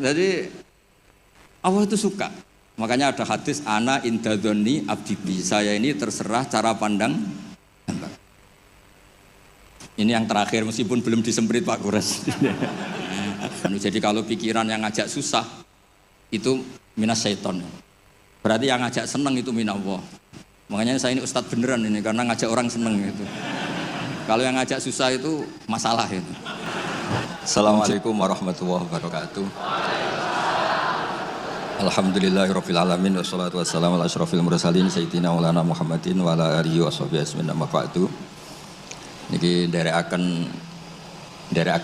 Jadi Allah itu suka. Makanya ada hadis ana indadzoni abdi, saya ini terserah cara pandang hamba. Ini yang terakhir meskipun belum disemprit Pak Kures. Jadi kalau pikiran yang ngajak susah itu minas syaiton. Berarti yang ngajak seneng itu minallah. Makanya saya ini ustadz beneran ini karena ngajak orang seneng gitu. Kalau yang ngajak susah itu masalah itu. Assalamualaikum warahmatullahi wabarakatuh. Alhamdulillahirabbil alamin wassalatu wassalamu ala asyrofil mursalin sayyidina maulana Muhammadin wa ala alihi washabihi ajmain amma ba'du. Niki derekaken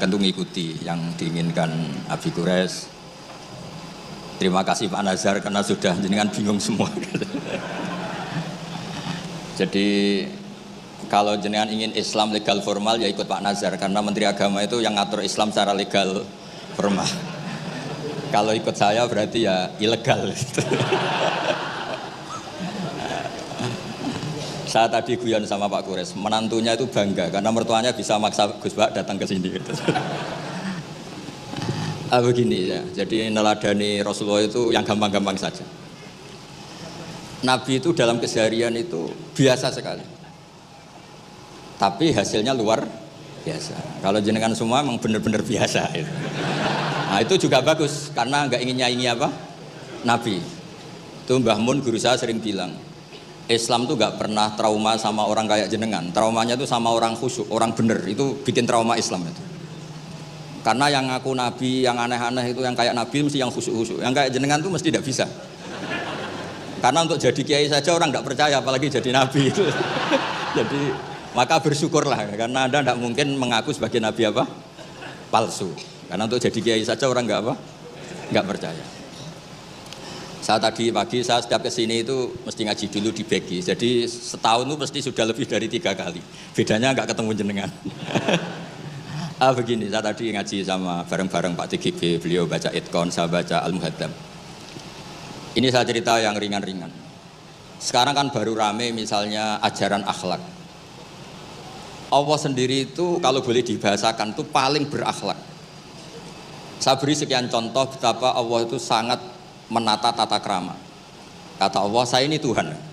tuh ngikuti yang diinginkan Abi Kures. Terima kasih Pak Nazar karena sudah jenengan bingung semua. Jadi kalau jenengan ingin Islam legal formal ya ikut Pak Nazar karena Menteri Agama itu yang ngatur Islam secara legal formal. Kalau ikut saya berarti ya ilegal. Saya tadi guyon sama Pak Kures, menantunya itu bangga karena mertuanya bisa maksa Gus Bak datang ke sini. Begini ya, jadi neladani Rasulullah itu yang gampang-gampang saja. Nabi itu dalam keseharian itu biasa sekali, tapi hasilnya luar biasa. Kalau jenengan semua memang benar-benar biasa. Itu. Nah itu juga bagus karena nggak ingin nyaingi apa? Nabi. Itu Mbah Mun guru saya sering bilang, Islam tuh nggak pernah trauma sama orang kayak jenengan. Traumanya tuh sama orang khusyuk, orang bener. Itu bikin trauma Islam itu. Karena yang ngaku Nabi, yang aneh-aneh itu yang kayak Nabi mesti yang khusyuk-khusyuk. Yang kayak jenengan tuh mesti tidak bisa. Karena untuk jadi kiai saja orang nggak percaya, apalagi jadi Nabi itu. Jadi maka bersyukurlah karena Anda tidak mungkin mengaku sebagai Nabi apa? Palsu. Karena untuk jadi kiai saja orang nggak apa? Nggak percaya. Saya tadi pagi saya setiap kesini itu mesti ngaji dulu di Begi. Jadi setahun itu mesti sudah lebih dari 3 kali. Bedanya nggak ketemu jenengan. Begini, saya tadi ngaji sama bareng-bareng Pak TGB. Beliau baca Itkon, saya baca Al-Muhaddam. Ini saya cerita yang ringan-ringan. Sekarang kan baru rame misalnya ajaran akhlak. Allah sendiri itu kalau boleh dibahasakan itu paling berakhlak. Saya beri sekian contoh betapa Allah itu sangat menata tata krama. Kata Allah, saya ini Tuhan.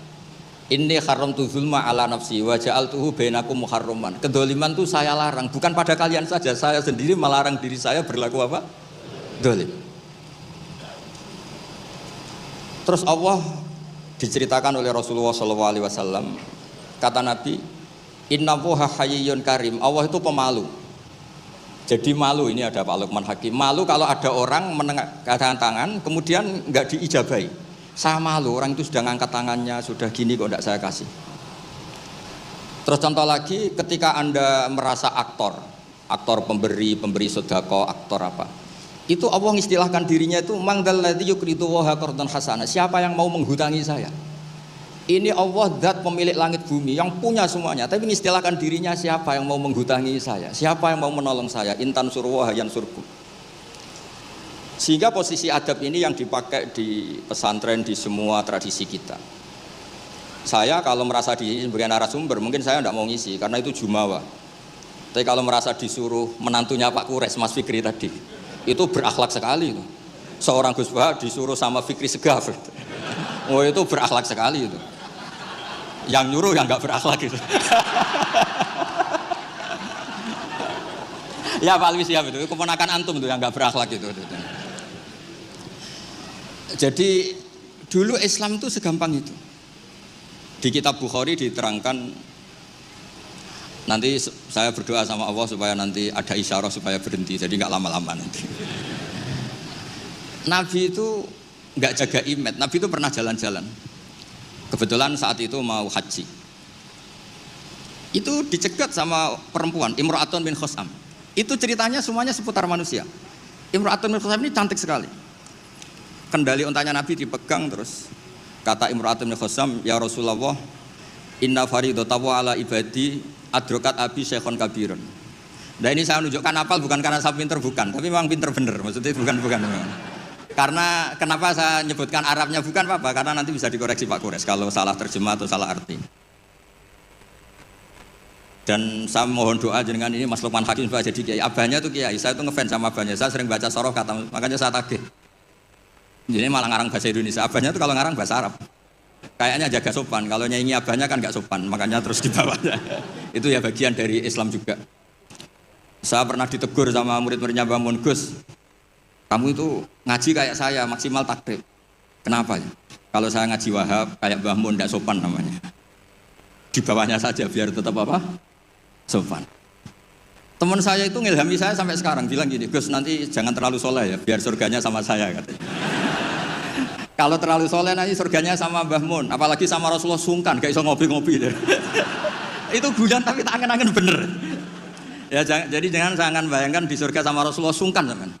Inni haramtu zulma ala nafsi wa ja'altuhu bainakum muharraman. Kedoliman itu saya larang, bukan pada kalian saja. Saya sendiri melarang diri saya berlaku apa? Dolim. Terus Allah diceritakan oleh Rasulullah SAW. Kata Nabi, Innallaha hayyun karim. Allah itu pemalu. Jadi malu, ini ada Pak Luqman Hakim. Malu kalau ada orang mengangkat tangan, kemudian nggak diijabahi. Saya malu, orang itu sudah ngangkat tangannya, sudah gini kok nggak saya kasih. Terus contoh lagi, ketika Anda merasa aktor pemberi sedekah, aktor apa? Itu Allah mengistilahkan dirinya itu mangdalladzi yuqridu waha qardan hasana. Siapa yang mau menghutangi saya? Ini Allah zat pemilik langit bumi yang punya semuanya, tapi mengistilahkan dirinya siapa yang mau menghutangi saya, siapa yang mau menolong saya, intan surwa yan surku. Sehingga posisi adab ini yang dipakai di pesantren, di semua tradisi kita. Saya kalau merasa di sebagai narasumber mungkin saya tidak mau ngisi karena itu jumawa. Tapi kalau merasa disuruh menantunya Pak Kures, Mas Fikri tadi, itu berakhlak sekali itu. Seorang Gus Bah disuruh sama Fikri Segaf. Oh itu berakhlak sekali itu. Yang nyuruh yang nggak berakhlak gitu. Ya Pak Alwi siap itu keponakan antum tuh yang nggak berakhlak itu. Jadi dulu Islam itu segampang itu. Di kitab Bukhari diterangkan, nanti saya berdoa sama Allah supaya nanti ada isyarah supaya berhenti, jadi nggak lama-lama nanti. Nabi itu nggak jaga image, Nabi itu pernah jalan-jalan. Kebetulan saat itu mau haji. Itu dicegat sama perempuan, Imra'atun bin Khosam. Itu ceritanya semuanya seputar manusia. Imra'atun bin Khosam ini cantik sekali. Kendali untanya Nabi dipegang terus. Kata Imra'atun bin Khosam, ya Rasulullah, inna faridatahu ala ibadi adrokat abi syekhon kabirun. Nah ini saya menunjukkan apal bukan karena saya pinter, bukan. Tapi memang pinter bener, maksudnya bukan. Karena kenapa saya nyebutkan Arabnya bukan apa-apa, karena nanti bisa dikoreksi Pak Kures kalau salah terjemah atau salah arti. Dan saya mohon doa jenengan ini Mas Luqman Hakim supaya jadi kiai. Abahnya tuh kiai, saya tuh ngefans sama abahnya, saya sering baca soroh kata, makanya saya tagih. Jadi malah ngarang bahasa Indonesia. Abahnya itu kalau ngarang bahasa Arab. Kayaknya jaga sopan. Kalau nyanyi abahnya kan nggak sopan, makanya terus dibawa. Itu ya bagian dari Islam juga. Saya pernah ditegur sama murid-muridnya Mbah Mun, Gus, kamu itu ngaji kayak saya, maksimal takrib. Kenapa ya? Kalau saya ngaji Wahab, kayak Mbah Mun, nggak sopan namanya. Di bawahnya saja biar tetap apa? Sopan. Teman saya itu ngilhami saya sampai sekarang, bilang gini, Gus nanti jangan terlalu soleh ya, biar surganya sama saya katanya. Kalau terlalu soleh nanti surganya sama Mbah Mun, apalagi sama Rasulullah sungkan, gak iso ngopi-ngopi deh. Itu bulan tapi tak angen-angen bener. Ya jadi jangan bayangkan di surga sama Rasulullah sungkan zaman.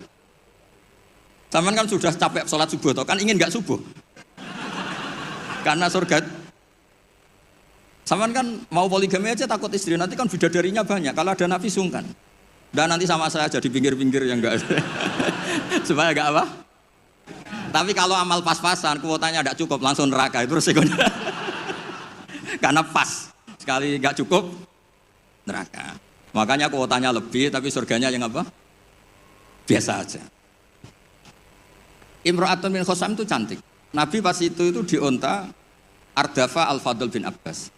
Zaman kan sudah capek sholat subuh, toh kan ingin nggak subuh? Karena surga. Zaman kan mau poligami aja takut istri, nanti kan bidadarinya banyak. Kalau ada nabi sungkan. Dan nanti sama saya jadi pinggir-pinggir yang enggak. Supaya enggak apa? Tapi kalau amal pas-pasan, kuotanya enggak cukup, langsung neraka, itu resikonya. Karena pas, sekali enggak cukup, neraka. Makanya kuotanya lebih, tapi surganya yang apa? Biasa aja. Imra'atun min Khosam itu cantik. Nabi pas itu di onta Ardafa Al-Fadl bin Abbas.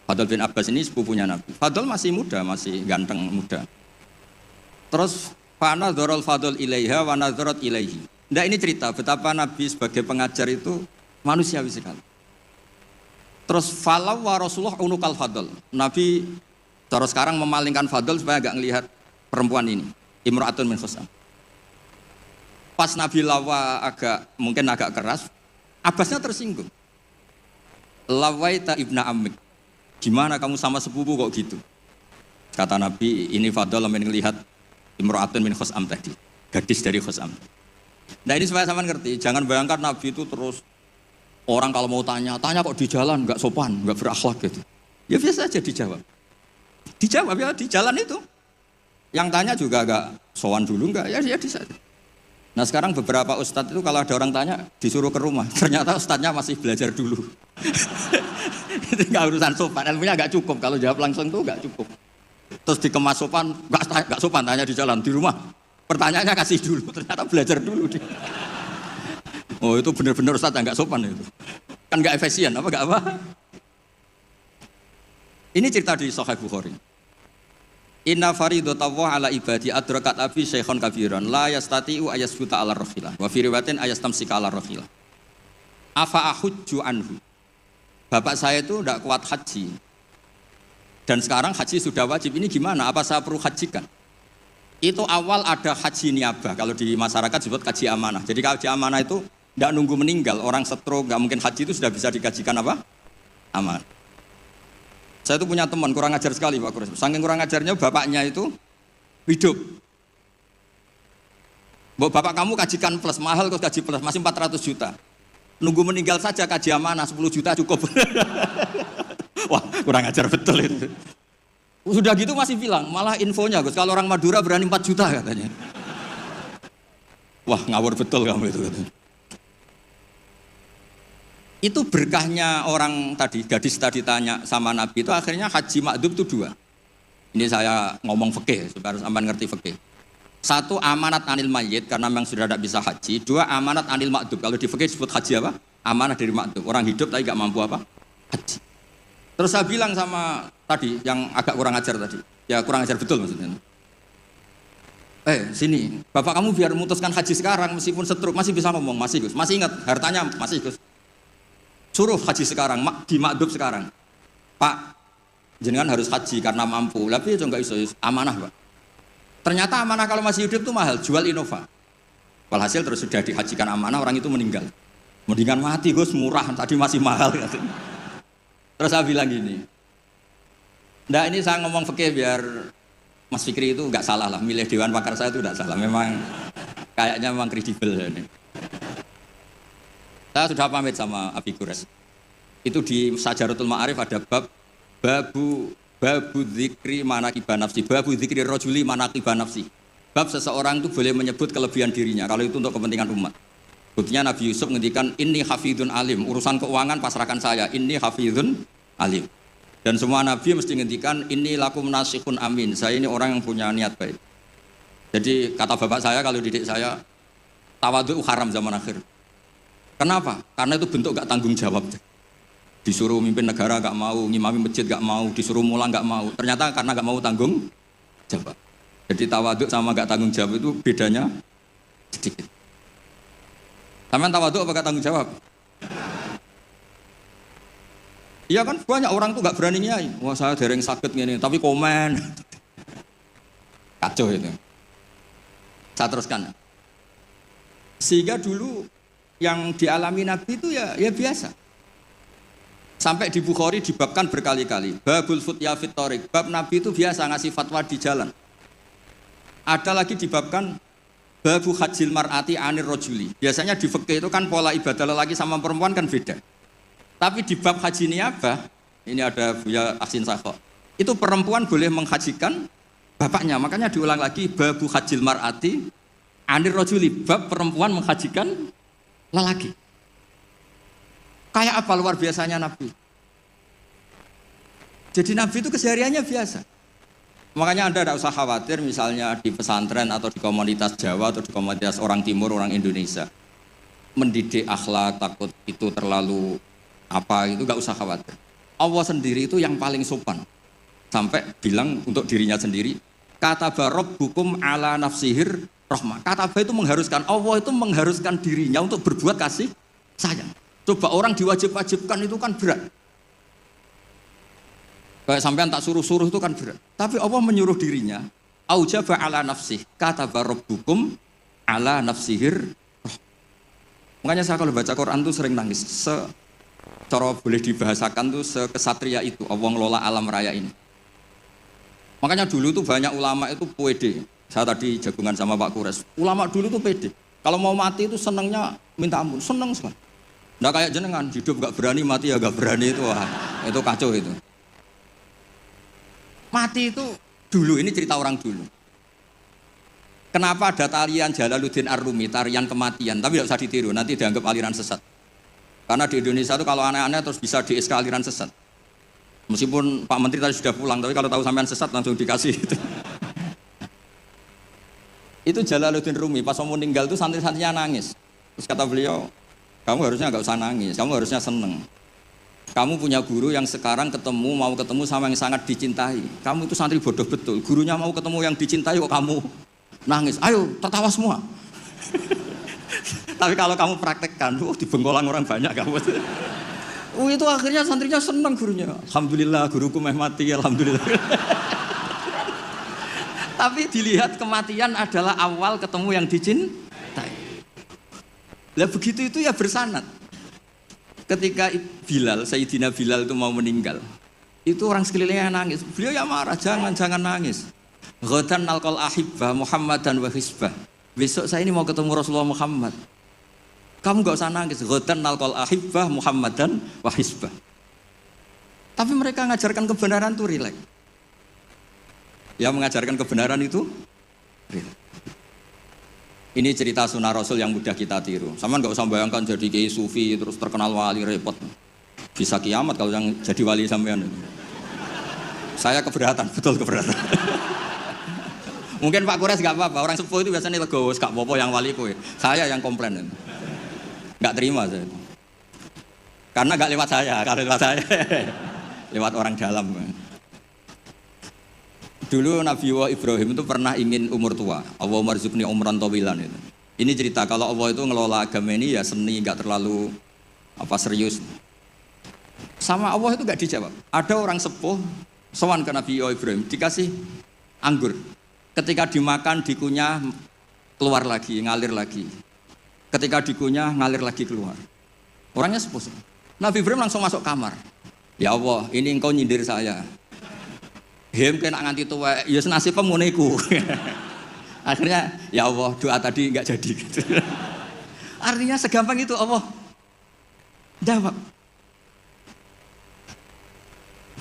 Fadl bin Abbas ini sepupunya Nabi. Fadl masih muda, masih ganteng muda. Terus fana dzarul Fadl ilaiha wa nadzarat ilaihi. Nah ini cerita betapa Nabi sebagai pengajar itu manusiawi sekali. Terus falau wa Rasulullah unukal Fadl. Nabi terus sekarang memalingkan Fadl supaya agak ngelihat perempuan ini, Imra'atun min Khosam. Pas Nabi lawa mungkin agak keras, Abbasnya tersinggung. Lawaita ibna Amik. Gimana kamu sama sepupu kok gitu? Kata Nabi, ini Fadl melihat Imra'atun min Khosam tadi, gadis dari Khosam. Nah ini supaya sama ngerti, jangan bayangkan Nabi itu terus orang kalau mau tanya kok di jalan, nggak sopan, nggak berakhlak gitu. Ya biasa aja dijawab ya di jalan itu. Yang tanya juga agak sowan dulu nggak, ya di saja. Nah sekarang beberapa ustadz itu kalau ada orang tanya disuruh ke rumah, ternyata ustadznya masih belajar dulu. Itu nggak urusan sopan, ilmunya nggak cukup, kalau jawab langsung tuh nggak cukup. Terus dikemas sopan, nggak sopan tanya di jalan, di rumah. Pertanyaannya kasih dulu, ternyata belajar dulu dia. Oh itu benar-benar ustadz yang nggak sopan itu. Kan nggak efisien, nggak apa? Ini cerita di Sahih Bukhari. Inna faridotallah ala ibadi adrakat abi syekhon kabiran la yastati'u ayasbuta ala rakhilah wa fi riwayatin ayastamsika ala rakhilah. Afa ahujju anhu. Bapak saya itu tidak kuat haji. Dan sekarang haji sudah wajib. Ini gimana? Apa saya perlu hajikan? Itu awal ada haji niabah. Kalau di masyarakat disebut haji amanah. Jadi haji amanah itu tidak nunggu meninggal. Orang stroke, nggak mungkin haji itu sudah bisa digajikan apa? Amanah. Saya itu punya teman kurang ajar sekali Pak Kures. Saking kurang ajarnya bapaknya itu hidup. Bapak kamu kajikan plus, mahal kok gaji plus, masih 400 juta. Nunggu meninggal saja kaji amanah 10 juta cukup. Wah kurang ajar betul itu. Sudah gitu masih bilang, malah infonya Gus, kalau orang Madura berani 4 juta katanya. Wah ngawur betul kamu itu. Itu berkahnya orang tadi, gadis tadi tanya sama Nabi itu akhirnya haji makdub itu 2. Ini saya ngomong fikih, supaya sampai ngerti fikih. 1 amanat anil mayyit karena memang sudah tidak bisa haji. 2 amanat anil makdub. Kalau di fikih disebut haji apa? Amanah dari makdub. Orang hidup tapi gak mampu apa? Haji. Terus saya bilang sama tadi yang agak kurang ajar tadi. Ya kurang ajar betul maksudnya. Sini, bapak kamu biar memutuskan haji sekarang meskipun stroke masih bisa ngomong, masih Gus. Masih ingat hartanya masih Gus. Suruh haji sekarang, di makdub sekarang. Pak, jenengan harus haji karena mampu. Tapi itu enggak iso amanah, Pak. Ternyata amanah kalau masih hidup itu mahal, jual Innova. Walhasil terus sudah dihajikan amanah, orang itu meninggal. Mendingan mati Gus, murah, tadi masih mahal katanya. Terus saya bilang gini. Nah ini saya ngomong fikih biar Mas Fikri itu enggak salah lah, milih dewan pakar saya itu enggak salah. Memang kayaknya memang kredibel ini. Saya sudah pamit sama Abi Gures. Itu di Sajaratul Ma'arif ada babu dzikri manaqiban nafsi, babu dzikri rajuli manaqiban nafsi. Bab seseorang itu boleh menyebut kelebihan dirinya kalau itu untuk kepentingan umat. Buktinya Nabi Yusuf ngendikan inni hafidun alim, urusan keuangan pasrahkan saya, inni hafidun alim. Dan semua nabi mesti ngendikan inni lakum nasihun amin, saya ini orang yang punya niat baik. Jadi kata bapak saya kalau didik saya tawadhu haram zaman akhir. Kenapa? Karena itu bentuk gak tanggung jawab. Disuruh mimpin negara gak mau, ngimami masjid gak mau, disuruh mulang gak mau. Ternyata karena gak mau tanggung jawab. Jadi tawaduk sama gak tanggung jawab itu bedanya sedikit. Sampean tawaduk apa gak tanggung jawab? Iya kan banyak orang tuh gak berani nyai. Wah saya dereng sakit gini, tapi komen. Kacau itu. Saya teruskan. Sehingga dulu yang dialami Nabi itu ya biasa. Sampai di Bukhari dibabkan berkali-kali. Babul futya fit thoriq. Bab Nabi itu biasa ngasih fatwa di jalan. Ada lagi dibabkan babu hajjil mar'ati anir rojuli. Biasanya di fikih itu kan pola ibadah lelaki sama perempuan kan beda. Tapi di bab haji niyabah, ini ada Buya Aksin Sakho. Itu perempuan boleh menghajikan bapaknya. Makanya diulang lagi babu hajjil mar'ati anir rojuli. Bab perempuan menghajikan lelaki. Kayak apa luar biasanya Nabi. Jadi Nabi itu kesehariannya biasa. Makanya Anda tidak usah khawatir misalnya di pesantren atau di komunitas Jawa atau di komunitas orang Timur, orang Indonesia. Mendidik akhlak, takut itu terlalu apa, itu gak usah khawatir. Allah sendiri itu yang paling sopan. Sampai bilang untuk dirinya sendiri, kataba rabbukum ala nafsihir rahmah. Kataba itu mengharuskan, Allah itu mengharuskan dirinya untuk berbuat kasih sayang. Coba orang diwajib-wajibkan itu kan berat. Kayak sampean tak suruh-suruh itu kan berat. Tapi Allah menyuruh dirinya, aujaba ala nafsih, kataba rabbukum ala nafsihir. Makanya saya kalau baca Quran tuh sering nangis. Cara boleh dibahasakan tuh sekesatria itu, Allah ngelola alam raya ini. Makanya dulu tuh banyak ulama itu pede. Saya tadi jagungan sama Pak Kures. Ulama dulu tuh pede. Kalau mau mati itu senangnya minta ampun, senang sekali. Nggak kayak jenengan, hidup gak berani, mati ya gak berani itu, wah, itu kacau itu. Mati itu dulu, ini cerita orang dulu. Kenapa ada tarian Jalaluddin Ar-Rumi, tarian kematian, tapi tidak usah ditiru, nanti dianggap aliran sesat. Karena di Indonesia itu kalau aneh-aneh terus bisa di SK aliran sesat. Meskipun Pak Menteri tadi sudah pulang, tapi kalau tahu sampean sesat langsung dikasih. Itu Jalaluddin Rumi, pas mau meninggal itu santri-santrinya nangis. Terus kata beliau, kamu harusnya nggak usah nangis, kamu harusnya seneng. Kamu punya guru yang sekarang mau ketemu sama yang sangat dicintai. Kamu itu santri bodoh betul. Gurunya mau ketemu yang dicintai kok kamu nangis. Ayo tertawa semua. Tapi kalau kamu praktekkan, di Bengkolang orang banyak kamu. Itu akhirnya santrinya senang gurunya. Alhamdulillah guruku meh mati, alhamdulillah. Tapi dilihat kematian adalah awal ketemu yang dicintai. Lah begitu itu ya bersanad. Ketika Bilal, Sayyidina Bilal itu mau meninggal, itu orang sekelilingnya nangis. Beliau ya marah, jangan nangis. Ghadan nalqal ahibbah Muhammadan wa hisbah. Besok saya ini mau ketemu Rasulullah Muhammad. Kamu gak usah nangis. Ghadan nalqal ahibbah Muhammadan wa hisbah. Tapi mereka mengajarkan kebenaran itu rileks. Yang mengajarkan kebenaran itu rileks. Ini cerita sunnah Rasul yang mudah kita tiru. Sama nggak usah bayangkan jadi kiai sufi terus terkenal wali, repot. Bisa kiamat kalau yang jadi wali sampean. Saya keberatan, betul keberatan. Mungkin Pak Kures nggak apa-apa. Orang sepuh itu biasanya legowo, gak apa-apa yang wali kowe. Saya yang komplain. Nggak terima saya. Karena nggak lewat saya, kalau lewat saya lewat orang dalam. Dulu Nabi Ibrahim itu pernah ingin umur tua. Allahumma rzuqni umran tawilan itu. Ini cerita kalau Allah itu ngelola agama ini ya seni, nggak terlalu serius. Sama Allah itu nggak dijawab. Ada orang sepuh sowan ke Nabi Ibrahim dikasih anggur. Ketika dimakan dikunyah keluar lagi, ngalir lagi. Ketika dikunyah ngalir lagi keluar. Orangnya sepuh. Nabi Ibrahim langsung masuk kamar. Ya Allah, ini engkau nyindir saya. Kena nganti tua, ya senasib pemuniku. Akhirnya, ya Allah, doa tadi nggak jadi. Artinya segampang itu Allah jawab.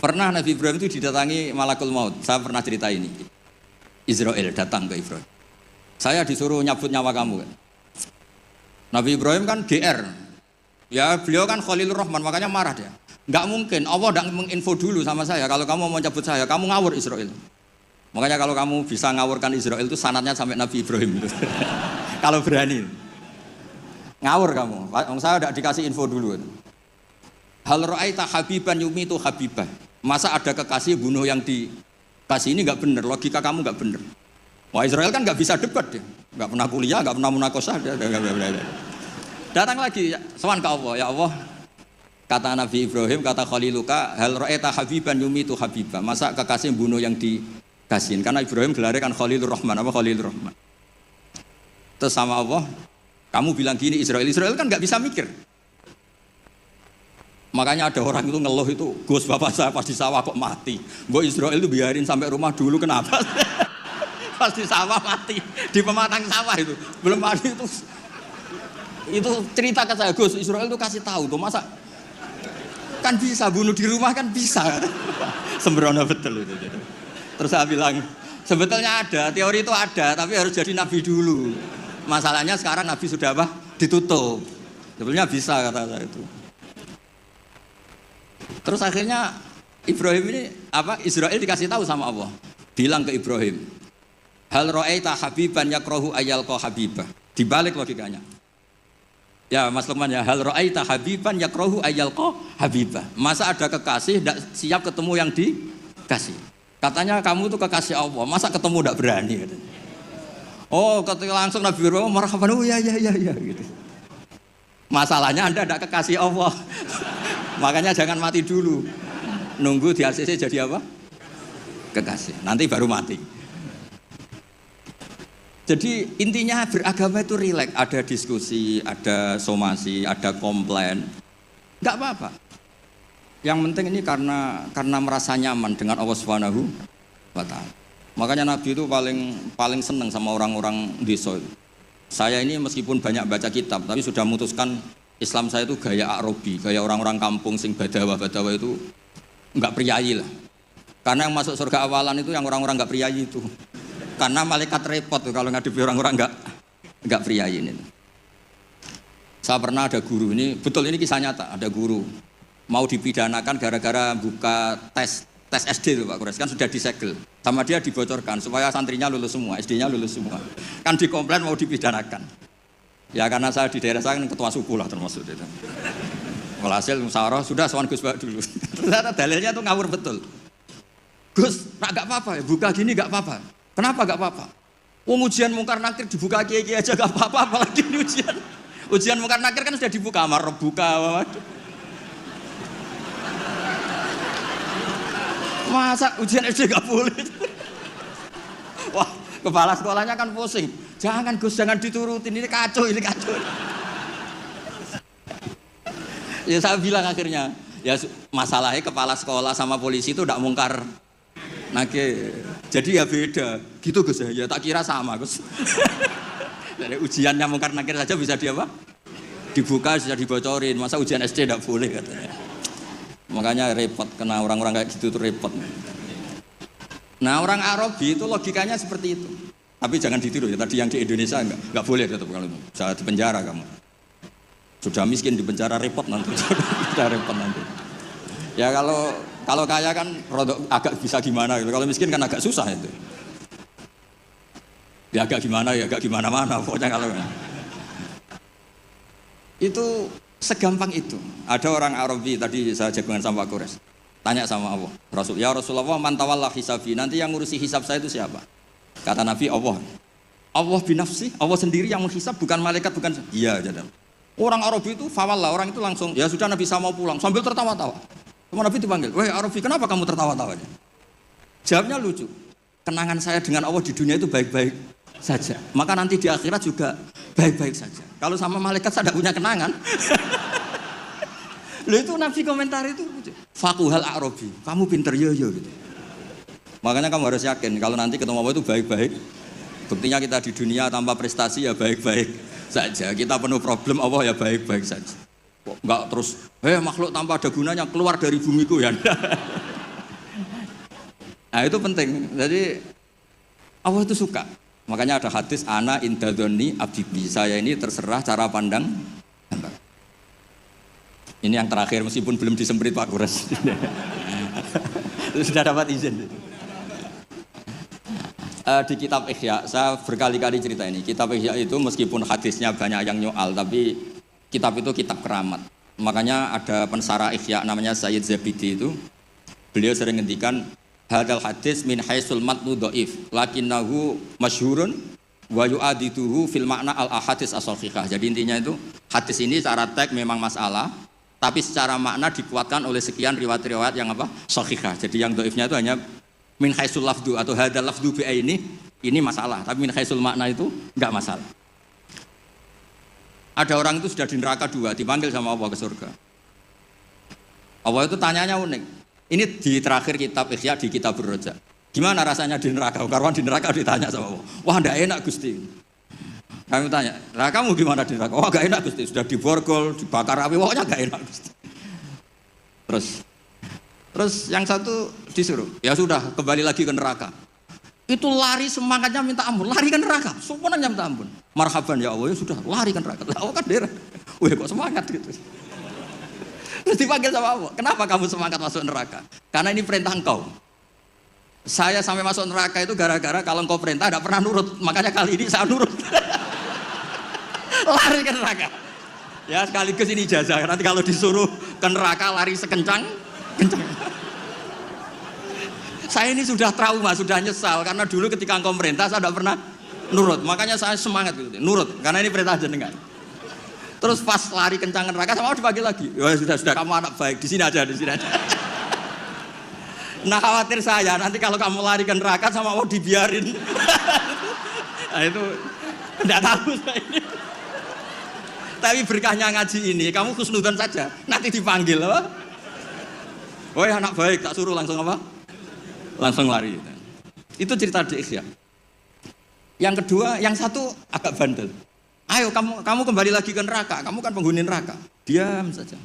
Pernah Nabi Ibrahim itu didatangi malakul maut. Saya pernah cerita ini. Israel datang ke Ibrahim. Saya disuruh nyabut nyawa kamu. Nabi Ibrahim kan GR. Ya beliau kan Khalilur Rahman, makanya marah dia. Nggak mungkin, Allah tidak menginfo dulu sama saya. Kalau kamu mau mencabut saya, kamu ngawur Israel. Makanya kalau kamu bisa ngawurkan Israel itu sanadnya sampai Nabi Ibrahim. Kalau berani. Ngawur kamu. Saya tidak dikasih info dulu. Hal ra'aita habiban yumitu habibah. Masa ada kekasih bunuh yang dikasih, ini nggak benar. Logika kamu nggak benar. Wah Israel kan nggak bisa debat dia. Nggak pernah kuliah, nggak pernah munakosah. Datang lagi, sowan ke Allah. Ya Allah, kata Nabi Ibrahim, kata Khaliluka, hal ra'aita habiban yumitu habibah. Masa kekasih bunuh yang dikasihin? Karena Ibrahim gelarnya kan Khalilur Rahman. Apa Khalilur Rahman? Terus sama Allah, kamu bilang gini, Israel kan nggak bisa mikir. Makanya ada orang itu ngeluh itu, Gus bapak saya pas di sawah kok mati. Gue Israel itu biarin sampai rumah dulu, kenapa? Pas di sawah mati, di pematang sawah itu belum mati itu cerita ke saya, Gus Israel itu kasih tahu tuh, masa kan bisa bunuh di rumah kan bisa. Sembrono betul itu. Terus saya bilang sebetulnya ada teori itu ada, tapi harus jadi nabi dulu. Masalahnya sekarang nabi sudah apa? Ditutup. Sebetulnya bisa kata saya itu. Terus akhirnya Ibrahim ini apa? Israel dikasih tahu sama Allah. Bilang ke Ibrahim, hal ra'aita habiban yakrahu ayyalqa habibah. Dibalik logikanya. Ya Mas Lukman ya, hal ra'aita habiban yakrahu ayyalqa habibah. Masa ada kekasih tidak siap ketemu yang dikasih. Katanya kamu itu kekasih Allah, masa ketemu tidak berani? Oh, ketika langsung Nabi Ibrahim marhaban, oh ya gitu. Masalahnya Anda tidak kekasih Allah. Makanya jangan mati dulu. Nunggu di ACC jadi apa? Kekasih. Nanti baru mati. Jadi intinya beragama itu rileks, ada diskusi, ada somasi, ada komplain. Enggak apa-apa. Yang penting ini karena merasa nyaman dengan Allah Subhanahu wa taala. Makanya Nabi itu paling senang sama orang-orang desa. Saya ini meskipun banyak baca kitab, tapi sudah memutuskan Islam saya itu gaya Arabi, gaya orang-orang kampung sing badawa-badawa itu enggak priayi lah. Karena yang masuk surga awalan itu yang orang-orang enggak priayi itu. Karena malaikat repot tuh kalau ngadepi orang-orang enggak priayi ini. Saya pernah ada guru, ini betul ini kisah nyata, ada guru mau dipidanakan gara-gara buka tes SD tuh Pak Kures, kan sudah disegel. Sama dia dibocorkan supaya santrinya lulus semua, SD-nya lulus semua. Kan dikomplain mau dipidanakan. Ya karena saya di daerah saya kan ketua suku lah termasuk itu. Walhasil musyawarah sudah sowan Gus Bak dulu. Ternyata dalilnya tuh ngawur betul. Gus, nak gak apa-apa ya, buka gini gak apa-apa. Kenapa gak apa-apa? Ujian mungkar nakir dibuka kiai-kiai aja gak apa-apa, apalagi ini ujian. Ujian mungkar nakir kan sudah dibuka, amar buka. Masa ujian SD gak boleh? Wah, kepala sekolahnya kan pusing. Jangan Gus, jangan diturutin, ini kacau. Ya saya bilang akhirnya, ya masalahnya kepala sekolah sama polisi itu tidak mungkar nakir. Jadi ya beda. Gitu Gus ya, tak kira sama Gus. Dari ujiannya mungkar nakir saja bisa dia apa? Dibuka, bisa dibocorin. Masa ujian SD tidak boleh katanya. Makanya repot, kena orang-orang kayak gitu tuh repot. Nah orang Arabi itu logikanya seperti itu. Tapi jangan ditiru ya, tadi yang di Indonesia enggak boleh tetap kalau bisa dipenjara kamu. Sudah miskin dipenjara repot nanti. Sudah repot nanti. Ya kalau kaya kan agak bisa gimana gitu. Kalau miskin kan agak susah itu. Ya agak gimana-mana pokoknya kalau itu segampang itu. Ada orang Arabi tadi saya jagungan sama Pak Kures. Tanya sama Allah, ya Rasulullah man tawalla hisabi, nanti yang ngurusi hisab saya itu siapa? Kata Nabi, Allah binafsi, Allah sendiri yang menghisab, bukan malaikat, bukan. Iya, jadi orang Arabi itu fawallah, orang itu langsung, ya sudah Nabi saya mau pulang, sambil tertawa-tawa. Sama Nabi dipanggil, wahai Arabi, kenapa kamu tertawa-tawa? Jawabnya lucu, kenangan saya dengan Allah di dunia itu baik-baik saja, maka nanti di akhirat juga baik-baik saja. Kalau sama malaikat saya tidak punya kenangan. Loh itu Nabi komentar itu, fakuhal Arabi, kamu pinter yo gitu. Makanya kamu harus yakin kalau nanti ketemu Allah itu baik-baik. Buktinya kita di dunia tanpa prestasi ya baik-baik saja. Kita penuh problem, Allah ya baik-baik saja. Kok enggak terus, makhluk tanpa ada gunanya keluar dari bumiku ya. Nah itu penting. Jadi Allah itu suka. Makanya ada hadis ana indadzoni abdibi. Saya ini terserah cara pandang hamba. Ini yang terakhir meskipun belum disemprit Pak Kures. Sudah dapat izin. Di kitab Ihya, saya berkali-kali cerita ini. Kitab Ihya itu meskipun hadisnya banyak yang nyoal, tapi kitab itu kitab keramat. Makanya ada pensara Ihya namanya Sayyid Zabidi itu, beliau sering ngendikan hadal hadis min haisul matnu dhaif lakinnahu masyhurun wa yu'adituhu fil makna al ahadits as-sahihah. Jadi intinya itu hadis ini secara teks memang masalah, tapi secara makna dikuatkan oleh sekian riwayat-riwayat yang apa? Sahihah. Jadi yang dhaifnya itu hanya min haisul lafdu atau hadal lafdu bi ini masalah, tapi min haisul makna itu enggak masalah. Ada orang itu sudah di neraka 2, dipanggil sama Allah ke surga. Allah itu tanyanya unik. Ini di terakhir kitab Ihya di kitab Ar-Raja. Gimana rasanya di neraka? Karena di neraka ditanya sama Allah. Wah, enggak enak Gusti. Kami tanya, "Lah kamu gimana di neraka?" Wah, enggak enak Gusti, sudah diborgol, dibakar api, pokoknya enggak enak Gusti. Terus yang satu disuruh, ya sudah kembali lagi ke neraka. Itu lari semangatnya minta ampun, lari ke neraka, semuanya minta ampun. Marhaban ya Allah, ya sudah lari ke neraka. Allah kan daerah, wih kok semangat gitu. Terus dipanggil sama Allah, kenapa kamu semangat masuk neraka? Karena ini perintah engkau. Saya sampai masuk neraka itu gara-gara kalau engkau perintah tidak pernah nurut, makanya kali ini saya nurut. Lari ke neraka. Ya sekaligus ini ijazah, nanti kalau disuruh ke neraka lari sekencang, kencang. Saya ini sudah trauma, sudah nyesal karena dulu ketika engkau merintah saya tidak pernah nurut, makanya saya semangat gitu, nurut karena ini perintah jenengan. Terus pas lari kencang neraka sama dipanggil lagi. Ya sudah kamu anak baik, di sini aja. Nah khawatir saya nanti kalau kamu lari ke neraka sama Allah dibiarin. Nah itu tidak tahu saya ini. Tapi berkahnya ngaji ini, kamu husnudzon saja, nanti dipanggil apa? Oh ya anak baik, tak suruh langsung apa? Langsung lari. Itu cerita di Ihya. Yang kedua, yang satu agak bandel. Ayo kamu kembali lagi ke neraka, kamu kan penghuni neraka. Diam saja.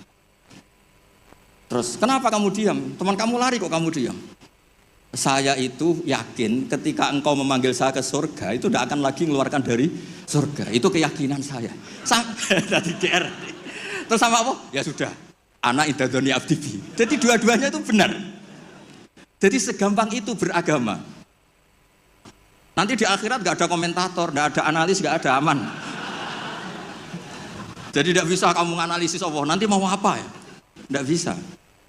Terus kenapa kamu diam? Teman kamu lari kok kamu diam? Saya itu yakin ketika engkau memanggil saya ke surga itu tidak akan lagi mengeluarkan dari surga. Itu keyakinan saya. Tadi GR. Terus sama apa? Ya sudah. Anak idadoni abdibi. Jadi dua-duanya itu benar. Jadi segampang itu beragama. Nanti di akhirat gak ada komentator, gak ada analis, gak ada aman. Jadi tidak bisa kamu menganalisis Allah, nanti mau apa ya? Tidak bisa.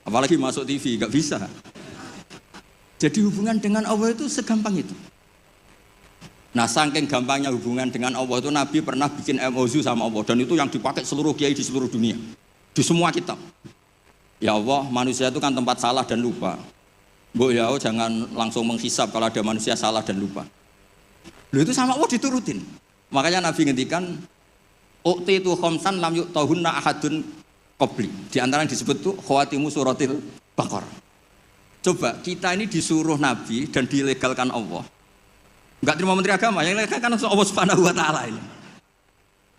Apalagi masuk TV, gak bisa. Jadi hubungan dengan Allah itu segampang itu. Nah saking gampangnya hubungan dengan Allah itu Nabi pernah bikin MOU sama Allah. Dan itu yang dipakai seluruh kiai di seluruh dunia. Di semua kitab. Ya Allah, manusia itu kan tempat salah dan lupa. Bu ya Allah jangan langsung menghisap kalau ada manusia salah dan lupa. Loh itu sama Allah diturutin. Makanya Nabi ngendikan ukti itu khamsan lam yu'tahunna ahadun qabli. Di antara yang disebut itu khawatimu suratil Baqarah. Coba kita ini disuruh Nabi dan dilegalkan Allah. Enggak terima menteri agama, yang legalkan Allah Subhanahu wa taala ini.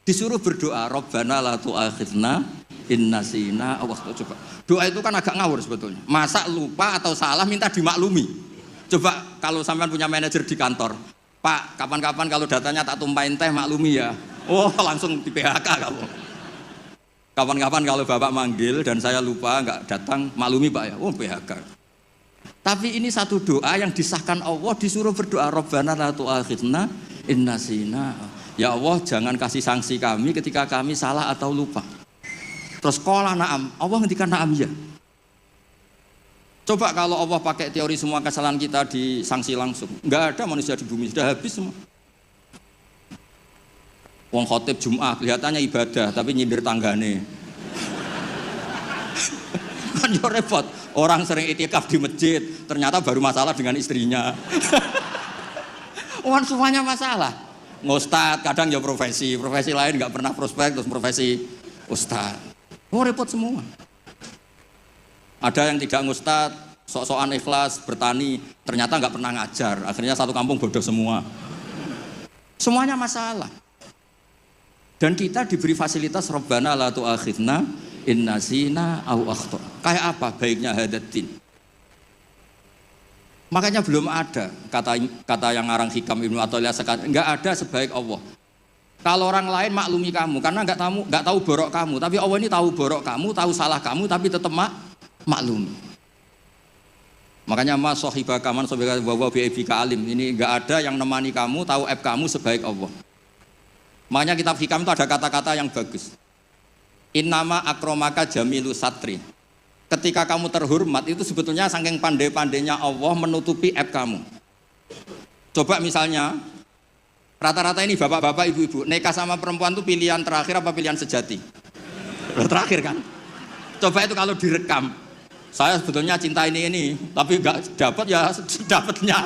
Disuruh berdoa, Rabbana la tu'akhidna in nasina aw akhtana. Coba. Doa itu kan agak ngawur sebetulnya. Masa lupa atau salah minta dimaklumi. Coba kalau sampean punya manajer di kantor, Pak, kapan-kapan kalau datanya tak tumpahin teh maklumi ya. Oh, langsung di PHK kamu. Kapan-kapan kalau Bapak manggil dan saya lupa enggak datang, maklumi Pak ya. Oh, PHK. Tapi ini satu doa yang disahkan Allah, disuruh berdoa Rabbana la tu'akhidna in nasina. Ya Allah, jangan kasih sanksi kami ketika kami salah atau lupa. Terus qala na'am, Allah ngendikan na'am ya. Coba kalau Allah pakai teori semua kesalahan kita disanksi langsung, enggak ada manusia di bumi, sudah habis semua. Wong khotib Jumat kelihatannya ibadah tapi nyindir tanggane. Kan yo repot. Orang sering itikaf di masjid, ternyata baru masalah dengan istrinya. Orang semuanya masalah. Ngustad kadang ya profesi lain nggak pernah prospek terus profesi ustad. Oh repot semua. Ada yang tidak ngustad, sok-sokan ikhlas bertani, ternyata nggak pernah ngajar. Akhirnya satu kampung bodoh semua. Semuanya masalah. Dan kita diberi fasilitas Rabbana la tu'akhidna in nasina aw akhtana. Kayak apa baiknya hadatin? Makanya belum ada kata yang ngarang Hikam Ibnu Athaillah sekarang, enggak ada sebaik Allah. Kalau orang lain maklumi kamu karena enggak tahu borok kamu, tapi Allah ini tahu borok kamu, tahu salah kamu tapi tetap maklumi. Makanya mas sahibaka man sahibaka wa bi aibika alim. Ini enggak ada yang nemani kamu, tahu aib kamu sebaik Allah. Makanya kitab Hikam itu ada kata-kata yang bagus. Innama akromaka jamilu satri. Ketika kamu terhormat itu sebetulnya saking pandai-pandainya Allah menutupi aib kamu. Coba misalnya rata-rata ini bapak-bapak, ibu-ibu nikah sama perempuan itu pilihan terakhir apa pilihan sejati? Terakhir kan? Coba itu kalau direkam. Saya sebetulnya cinta ini, tapi nggak dapat ya dapatnya.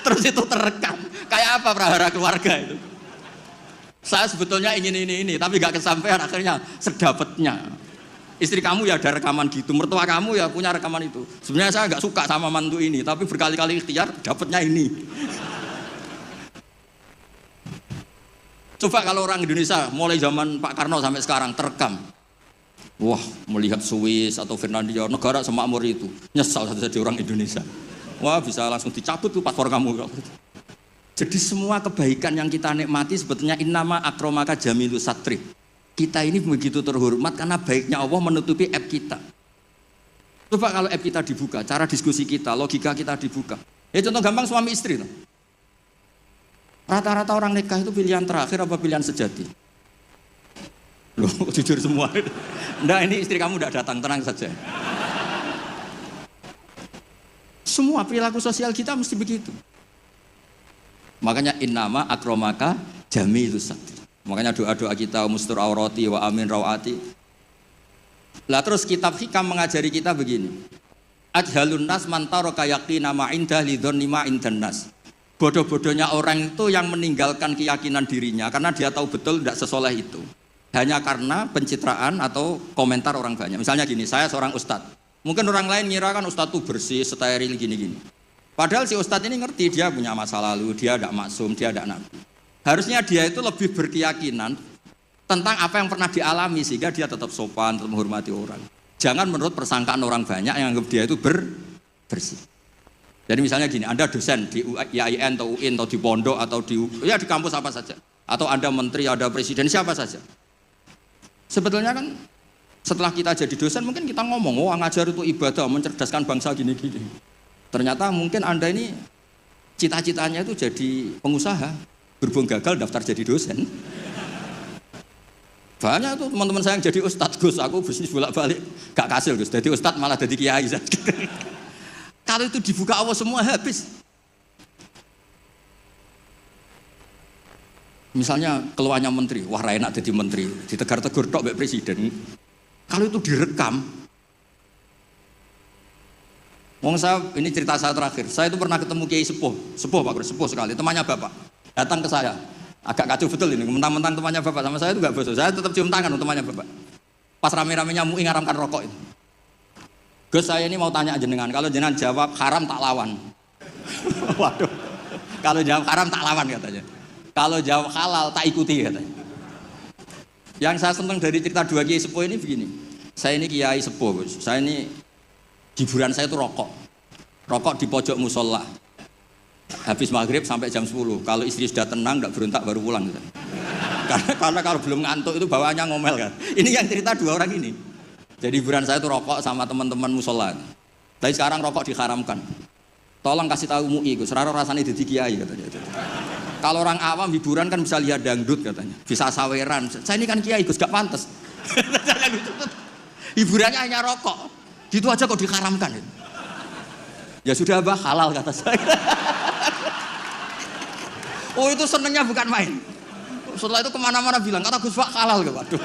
Terus itu terekam. Kayak apa prahara keluarga itu? Saya sebetulnya ingin ini, tapi nggak kesampaian, akhirnya sedapatnya. Istri kamu ya ada rekaman gitu, mertua kamu ya punya rekaman itu. Sebenarnya saya nggak suka sama mantu ini, tapi berkali-kali ikhtiar dapatnya ini. Coba kalau orang Indonesia mulai zaman Pak Karno sampai sekarang terekam. Wah, melihat Swiss atau Finlandia, negara semakmur itu, nyesal jadi orang Indonesia. Wah, bisa langsung dicabut tuh paspor kamu. Jadi semua kebaikan yang kita nikmati sebetulnya innama akromaka jamilu satri. Kita ini begitu terhormat karena baiknya Allah menutupi aib kita. Coba kalau aib kita dibuka, cara diskusi kita, logika kita dibuka. Ya contoh gampang suami istri. Rata-rata orang nikah itu pilihan terakhir apa pilihan sejati? Loh, jujur semua. Nggak, ini istri kamu udah datang, tenang saja. Semua perilaku sosial kita mesti begitu. Makanya innama akromaka jamilus satri. Makanya doa-doa kita mustur aurati wa amin rawati. Lah terus kitab hikam mengajari kita begini. Ajhalun nas man taraka yaqina ma inda lidhon ma indan nas. Bodoh-bodohnya orang itu yang meninggalkan keyakinan dirinya karena dia tahu betul tidak sesoleh itu. Hanya karena pencitraan atau komentar orang banyak. Misalnya gini, saya seorang ustadz. Mungkin orang lain ngira kan ustadz itu bersih, steril gini-gini. Padahal si ustadz ini ngerti dia punya masa lalu, dia tidak maksum, dia tidak nabi. Harusnya dia itu lebih berkeyakinan tentang apa yang pernah dialami sehingga dia tetap sopan, tetap menghormati orang. Jangan menurut persangkaan orang banyak yang anggap dia itu bersih. Jadi misalnya gini, Anda dosen di IAIN atau UIN atau di pondok atau di kampus apa saja. Atau Anda menteri, ada presiden, siapa saja. Sebetulnya kan setelah kita jadi dosen mungkin kita ngomong, oh ngajar itu ibadah, mencerdaskan bangsa gini-gini. Ternyata mungkin Anda ini cita-citanya itu jadi pengusaha, berhubung gagal daftar jadi dosen. Banyak tuh teman-teman saya yang jadi ustadz, Gus, aku bisnis bolak-balik, gak kasil Gus, jadi ustadz malah jadi kiai. Kalau itu dibuka Allah semua habis. Misalnya keluarnya menteri, wah enak jadi menteri, ditegar-tegur tok mbek presiden. Kalau itu direkam, saya ini cerita saya terakhir. Saya itu pernah ketemu Kiai Sepuh Pak Gus, sepuh sekali, temannya Bapak. Datang ke saya, agak kacau betul ini, mentang-mentang temannya Bapak sama saya itu nggak bosok. Saya tetap cium tangan temannya Bapak. Pas rame-ramenya MUI ngaramkan rokok itu. Gus, saya ini mau tanya jenengan, kalau jenengan jawab haram tak lawan. Waduh, kalau jawab haram tak lawan katanya. Kalau jawab halal tak ikuti katanya. Yang saya senang dari cerita dua Kiai Sepuh ini begini. Saya ini Kiai Sepuh Gus, saya ini hiburan saya itu rokok di pojok musola. Habis maghrib sampai jam 10. Kalau istri sudah tenang, nggak berontak baru pulang. Gitu. Karena kalau belum ngantuk itu bawaannya ngomel kan. Ini yang cerita dua orang ini. Jadi hiburan saya itu rokok sama teman-teman musola. Tapi sekarang rokok diharamkan. Tolong kasih tahu MUI, Gus. Raro rasanya jadi kiai katanya. Kalau orang awam hiburan kan bisa lihat dangdut katanya, bisa saweran. Saya ini kan kiai Gus, gak pantas. Hiburannya hanya rokok. Gitu aja kok diharamkan. Ya sudah bah, halal kata saya. Oh itu senengnya bukan main. Setelah itu kemana-mana bilang, kata Gus Pak halal ke waduh.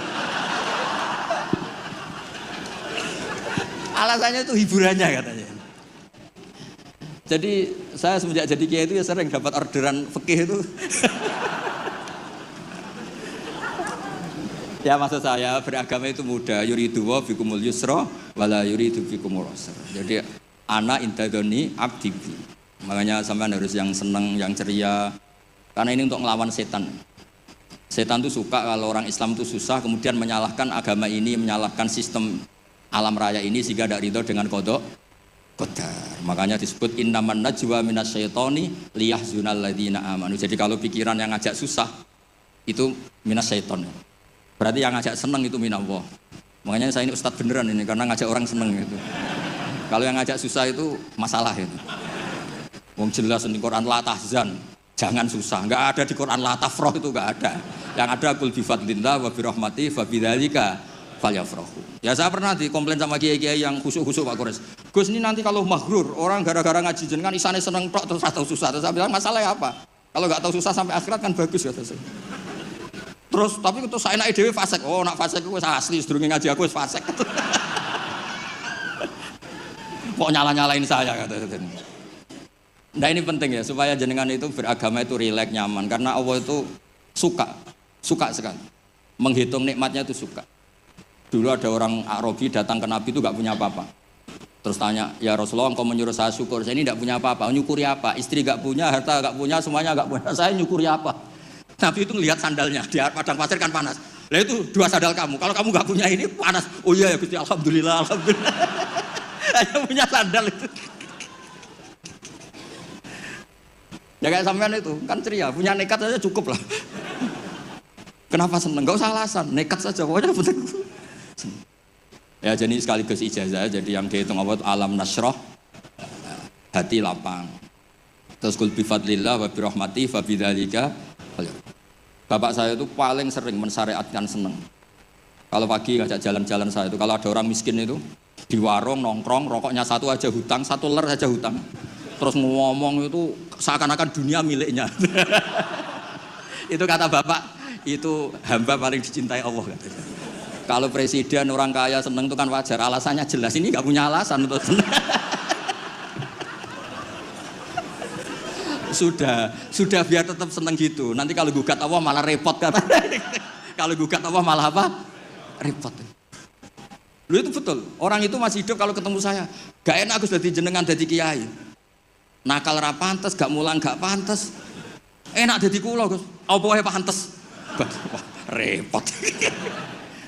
Alasannya itu hiburannya katanya. Jadi saya semenjak jadi kiai itu ya sering dapat orderan fikih itu. Ya maksud saya beragama itu mudah, yuridu wa bikumul yusra wala yuridu bikumul usra. Jadi ana intadoni abdi. Makanya sampean harus yang senang, yang ceria. Karena ini untuk ngelawan setan. Setan itu suka kalau orang Islam itu susah kemudian menyalahkan agama ini, menyalahkan sistem alam raya ini sehingga tidak ridho dengan qada qadar. Makanya disebut innaman najwa minasyaitoni liyahzunal ladzina amanu. Jadi kalau pikiran yang ngajak susah itu minasyaiton. Berarti yang ngajak seneng itu minallah. Makanya saya ini ustadz beneran ini karena ngajak orang seneng gitu. Kalau yang ngajak susah itu masalah itu. Wong jelas di Quran la tahzan. Jangan susah, nggak ada di Quran la tafrah itu nggak ada. Yang ada qul bi fadlillah wa bi rahmati fa bidzalika falyafrahu. Ya saya pernah dikomplain sama kiai-kiai yang khusuk-khusuk Pak Kores. Gus ini nanti kalau maghrur, orang gara-gara ngaji jenengan isane seneng tok terus tahu susah. Terus saya bilang masalahnya apa? Kalau nggak tahu susah sampai akhirat kan bagus kata saya. Terus tapi itu saya enake dhewe fasik. Oh nak fasik ku wis asli sedurunge ngaji aku wis fasik. Kok nyala-nyalain saya kata saya. Nah ini penting ya supaya jenengan itu beragama itu rileks nyaman karena Allah itu suka sekali menghitung nikmatnya itu suka. Dulu ada orang Arabi datang ke Nabi itu nggak punya apa-apa. Terus tanya, ya Rasulullah engkau menyuruh saya syukur, saya ini nggak punya apa-apa. Nyukuri apa? Istri nggak punya, harta nggak punya, semuanya nggak punya. Saya nyukuri apa? Nabi itu ngelihat sandalnya di padang pasir kan panas. Lah itu 2 sandal kamu. Kalau kamu nggak punya ini panas. Oh iya ya Gusti, alhamdulillah. Hanya punya sandal itu. Ya kayak sampean itu kan ceria, punya nekat saja cukup lah. Kenapa seneng? Gak usah alasan, nekat saja pokoknya penting. Ya jadi sekaligus ijazah, jadi yang dihitung apa alam nasroh, hati lapang. Terus qul bi fadlillah wa bi rahmati fa bidzalika. Bapak saya itu paling sering mensyariatkan seneng. Kalau pagi ngajak jalan-jalan saya itu, kalau ada orang miskin itu di warung nongkrong, rokoknya 1 aja hutang, 1 ler aja hutang. Terus ngomong itu seakan-akan dunia miliknya. Itu kata bapak, itu hamba paling dicintai Allah katanya. Kalau presiden orang kaya seneng itu kan wajar, alasannya jelas. Ini nggak punya alasan untuk seneng. Sudah biar tetap seneng gitu. Nanti kalau gugat Allah malah repot katanya. Kalau gugat Allah malah apa? Repot. Lu itu betul. Orang itu masih hidup kalau ketemu saya. Gak enak aku jadi jenengan jadi kiai. Nakal ra pantes, gak mulang gak pantes. Enak jadi kula, Gus. Apa wae pantes. Wah, repot.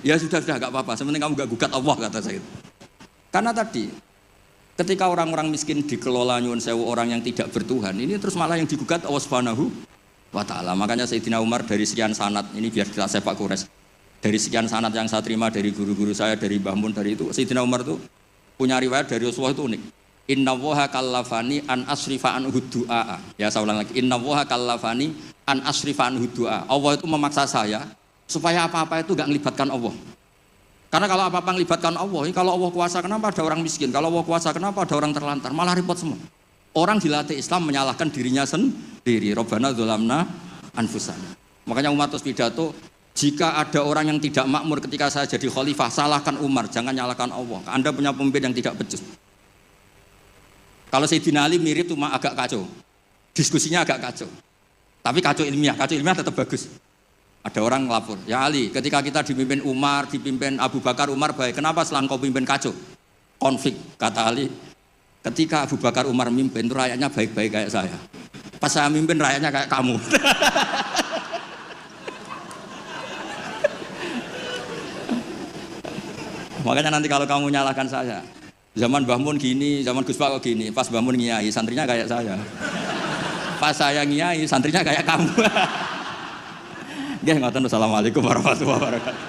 Ya sudah gak apa-apa. Sementing kamu gak gugat Allah kata saya. Karena tadi ketika orang-orang miskin dikelola nyuwun sewu orang yang tidak bertuhan, ini terus malah yang digugat Allah Subhanahu wa taala. Makanya Sayyidina Umar dari sekian sanad, ini biar kita sepak kures. Dari sekian sanad yang saya terima dari guru-guru saya, dari Mbah Mun, dari itu Sayyidina Umar itu punya riwayat dari Rasulullah itu unik. Inna woha kallafani an asrifa an hudu'a. Ya saya ulang lagi. Inna woha kallafani an asrifa an hudu'a. Allah itu memaksa saya supaya apa-apa itu gak melibatkan Allah. Karena kalau apa-apa melibatkan Allah, kalau Allah kuasa kenapa ada orang miskin? Kalau Allah kuasa kenapa ada orang terlantar? Malah repot semua. Orang dilatih Islam menyalahkan dirinya sendiri. Rabbana dzolamna anfusana. Makanya Umar terus pidato, jika ada orang yang tidak makmur ketika saya jadi khalifah, salahkan Umar, jangan nyalahkan Allah. Anda punya pemimpin yang tidak becus. Kalau Sayyidina Ali mirip cuma agak kacau, diskusinya agak kacau, tapi kacau ilmiah tetap bagus. Ada orang ngelapor, ya Ali, ketika kita dipimpin Umar, dipimpin Abu Bakar, Umar baik, kenapa setelah kau pimpin kacau? Konflik, kata Ali, ketika Abu Bakar Umar mimpin, itu rakyatnya baik-baik kayak saya. Pas saya mimpin, rakyatnya kayak kamu. Makanya nanti kalau kamu nyalahkan saya, zaman Mbah Mun gini, zaman Gus Pak gini, pas Mbah Mun ngiyai, santrinya kayak saya. Pas saya ngiyai, santrinya kayak kamu. Nggih, ngoten. Assalamualaikum warahmatullahi wabarakatuh.